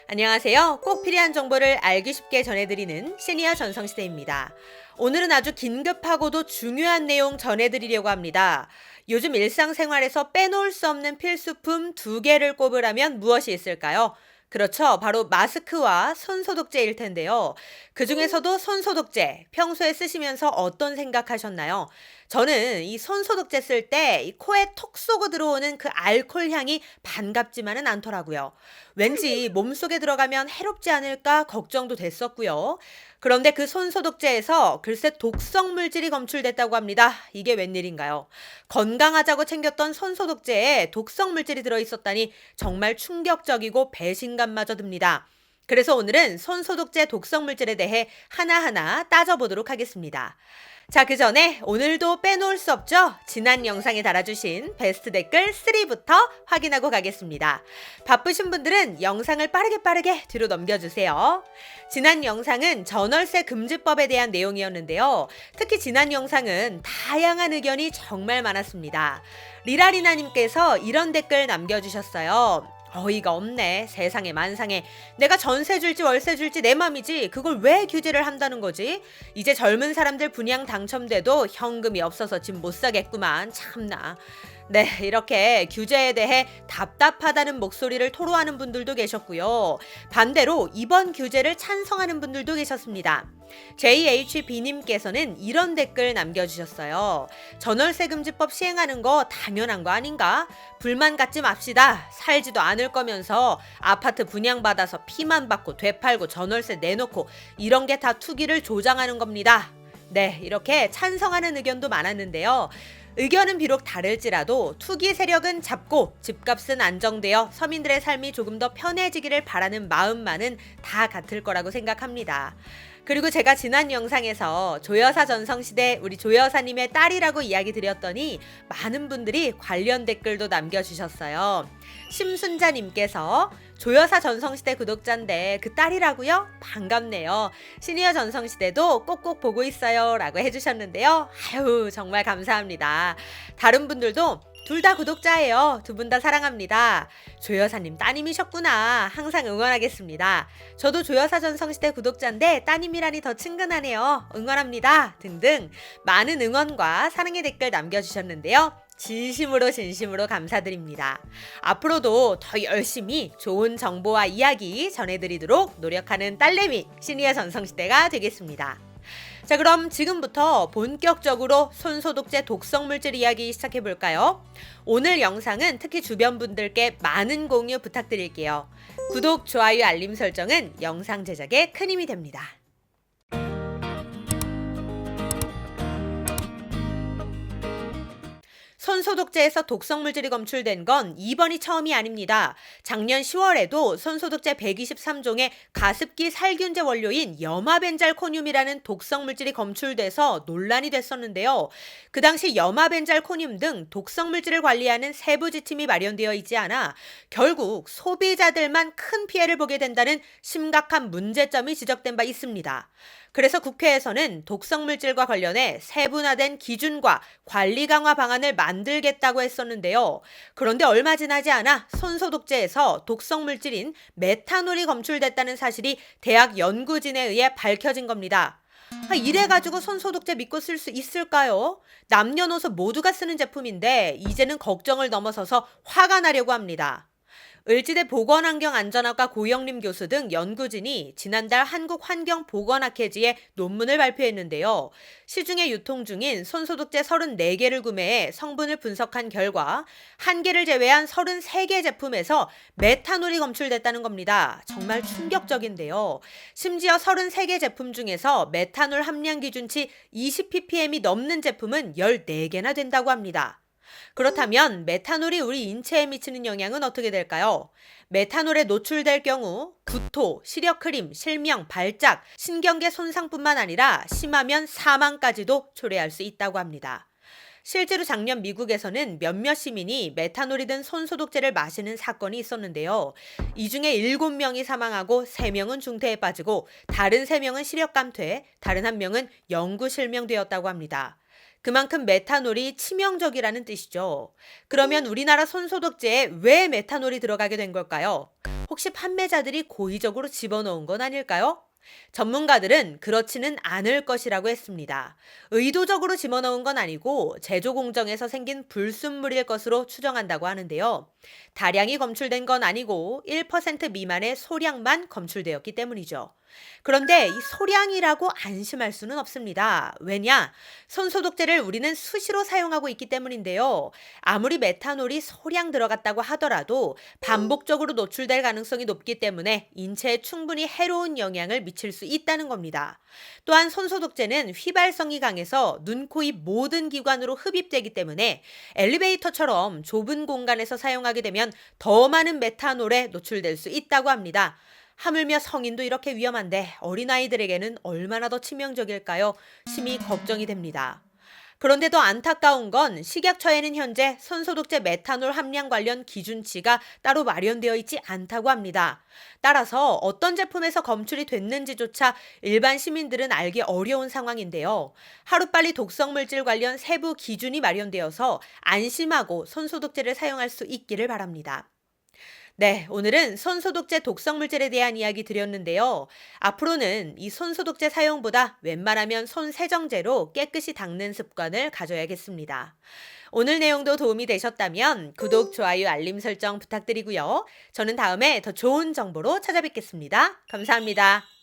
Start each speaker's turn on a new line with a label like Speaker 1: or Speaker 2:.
Speaker 1: 안녕하세요. 꼭 필요한 정보를 알기 쉽게 전해드리는 시니어 전성시대입니다. 오늘은 아주 긴급하고도 중요한 내용 전해드리려고 합니다. 요즘 일상생활에서 빼놓을 수 없는 필수품 두 개를 꼽으라면 무엇이 있을까요? 그렇죠. 바로 마스크와 손소독제일 텐데요. 그 중에서도 손소독제, 평소에 쓰시면서 어떤 생각하셨나요? 저는 이 손소독제 쓸 때 이 코에 톡 쏘고 들어오는 그 알코올 향이 반갑지만은 않더라고요. 왠지 몸속에 들어가면 해롭지 않을까 걱정도 됐었고요. 그런데 그 손소독제에서 글쎄 독성 물질이 검출됐다고 합니다. 이게 웬일인가요? 건강하자고 챙겼던 손소독제에 독성 물질이 들어있었다니 정말 충격적이고 배신감마저 듭니다. 그래서 오늘은 손소독제 독성 물질에 대해 하나하나 따져보도록 하겠습니다. 자, 그 전에 오늘도 빼놓을 수 없죠? 지난 영상에 달아주신 베스트 댓글 3부터 확인하고 가겠습니다. 바쁘신 분들은 영상을 빠르게 뒤로 넘겨주세요. 지난 영상은 전월세 금지법에 대한 내용이었는데요. 특히 지난 영상은 다양한 의견이 정말 많았습니다. 리라리나님께서 이런 댓글 남겨주셨어요. 어이가 없네. 세상에 만상에. 내가 전세 줄지 월세 줄지 내 맘이지. 그걸 왜 규제를 한다는 거지? 이제 젊은 사람들 분양 당첨돼도 현금이 없어서 집 못 사겠구만. 참나. 네, 이렇게 규제에 대해 답답하다는 목소리를 토로하는 분들도 계셨고요. 반대로 이번 규제를 찬성하는 분들도 계셨습니다. JHB님께서는 이런 댓글 남겨주셨어요. 전월세금지법 시행하는 거 당연한 거 아닌가? 불만 갖지 맙시다. 살지도 않을 거면서 아파트 분양받아서 피만 받고 되팔고 전월세 내놓고 이런 게 다 투기를 조장하는 겁니다. 네, 이렇게 찬성하는 의견도 많았는데요. 의견은 비록 다를지라도 투기 세력은 잡고 집값은 안정되어 서민들의 삶이 조금 더 편해지기를 바라는 마음만은 다 같을 거라고 생각합니다. 그리고 제가 지난 영상에서 조여사 전성시대 우리 조여사님의 딸이라고 이야기 드렸더니 많은 분들이 관련 댓글도 남겨주셨어요. 심순자님께서 조여사 전성시대 구독자인데 그 딸이라고요? 반갑네요. 시니어 전성시대도 꼭꼭 보고 있어요 라고 해주셨는데요. 아유 정말 감사합니다. 다른 분들도 둘 다 구독자예요. 두 분 다 사랑합니다. 조여사님 따님이셨구나. 항상 응원하겠습니다. 저도 조여사 전성시대 구독자인데 따님이라니 더 친근하네요. 응원합니다. 등등 많은 응원과 사랑의 댓글 남겨주셨는데요. 진심으로 감사드립니다. 앞으로도 더 열심히 좋은 정보와 이야기 전해드리도록 노력하는 딸내미 시니어 전성시대가 되겠습니다. 자, 그럼 지금부터 본격적으로 손소독제 독성물질 이야기 시작해볼까요? 오늘 영상은 특히 주변 분들께 많은 공유 부탁드릴게요. 구독, 좋아요, 알림 설정은 영상 제작에 큰 힘이 됩니다. 손소독제에서 독성물질이 검출된 건 이번이 처음이 아닙니다. 작년 10월에도 손소독제 123종의 가습기 살균제 원료인 염화벤잘코늄이라는 독성물질이 검출돼서 논란이 됐었는데요. 그 당시 염화벤잘코늄 등 독성물질을 관리하는 세부 지침이 마련되어 있지 않아 결국 소비자들만 큰 피해를 보게 된다는 심각한 문제점이 지적된 바 있습니다. 그래서 국회에서는 독성물질과 관련해 세분화된 기준과 관리 강화 방안을 만들겠다고 했었는데요. 그런데 얼마 지나지 않아 손소독제에서 독성물질인 메탄올이 검출됐다는 사실이 대학 연구진에 의해 밝혀진 겁니다. 이래가지고 손소독제 믿고 쓸 수 있을까요? 남녀노소 모두가 쓰는 제품인데 이제는 걱정을 넘어서서 화가 나려고 합니다. 을지대 보건환경안전학과 고영림 교수 등 연구진이 지난달 한국환경보건학회지에 논문을 발표했는데요. 시중에 유통 중인 손소독제 34개를 구매해 성분을 분석한 결과 1개를 제외한 33개 제품에서 메탄올이 검출됐다는 겁니다. 정말 충격적인데요. 심지어 33개 제품 중에서 메탄올 함량 기준치 20ppm이 넘는 제품은 14개나 된다고 합니다. 그렇다면 메탄올이 우리 인체에 미치는 영향은 어떻게 될까요? 메탄올에 노출될 경우 구토, 시력 흐림, 실명, 발작, 신경계 손상뿐만 아니라 심하면 사망까지도 초래할 수 있다고 합니다. 실제로 작년 미국에서는 몇몇 시민이 메탄올이 든 손소독제를 마시는 사건이 있었는데요. 이 중에 7명이 사망하고 3명은 중태에 빠지고 다른 3명은 시력 감퇴, 다른 1명은 영구 실명되었다고 합니다. 그만큼 메탄올이 치명적이라는 뜻이죠. 그러면 우리나라 손소독제에 왜 메탄올이 들어가게 된 걸까요? 혹시 판매자들이 고의적으로 집어넣은 건 아닐까요? 전문가들은 그렇지는 않을 것이라고 했습니다. 의도적으로 집어넣은 건 아니고 제조 공정에서 생긴 불순물일 것으로 추정한다고 하는데요. 다량이 검출된 건 아니고 1% 미만의 소량만 검출되었기 때문이죠. 그런데 이 소량이라고 안심할 수는 없습니다. 왜냐? 손소독제를 우리는 수시로 사용하고 있기 때문인데요. 아무리 메탄올이 소량 들어갔다고 하더라도 반복적으로 노출될 가능성이 높기 때문에 인체에 충분히 해로운 영향을 미칠 수 있다는 겁니다. 또한 손소독제는 휘발성이 강해서 눈, 코, 입 모든 기관으로 흡입되기 때문에 엘리베이터처럼 좁은 공간에서 사용하게 되면 더 많은 메탄올에 노출될 수 있다고 합니다. 하물며 성인도 이렇게 위험한데 어린아이들에게는 얼마나 더 치명적일까요? 심히 걱정이 됩니다. 그런데 더 안타까운 건 식약처에는 현재 손소독제 메탄올 함량 관련 기준치가 따로 마련되어 있지 않다고 합니다. 따라서 어떤 제품에서 검출이 됐는지조차 일반 시민들은 알기 어려운 상황인데요. 하루빨리 독성 물질 관련 세부 기준이 마련되어서 안심하고 손소독제를 사용할 수 있기를 바랍니다. 네, 오늘은 손소독제 독성물질에 대한 이야기 드렸는데요. 앞으로는 이 손소독제 사용보다 웬만하면 손세정제로 깨끗이 닦는 습관을 가져야겠습니다. 오늘 내용도 도움이 되셨다면 구독, 좋아요, 알림 설정 부탁드리고요. 저는 다음에 더 좋은 정보로 찾아뵙겠습니다. 감사합니다.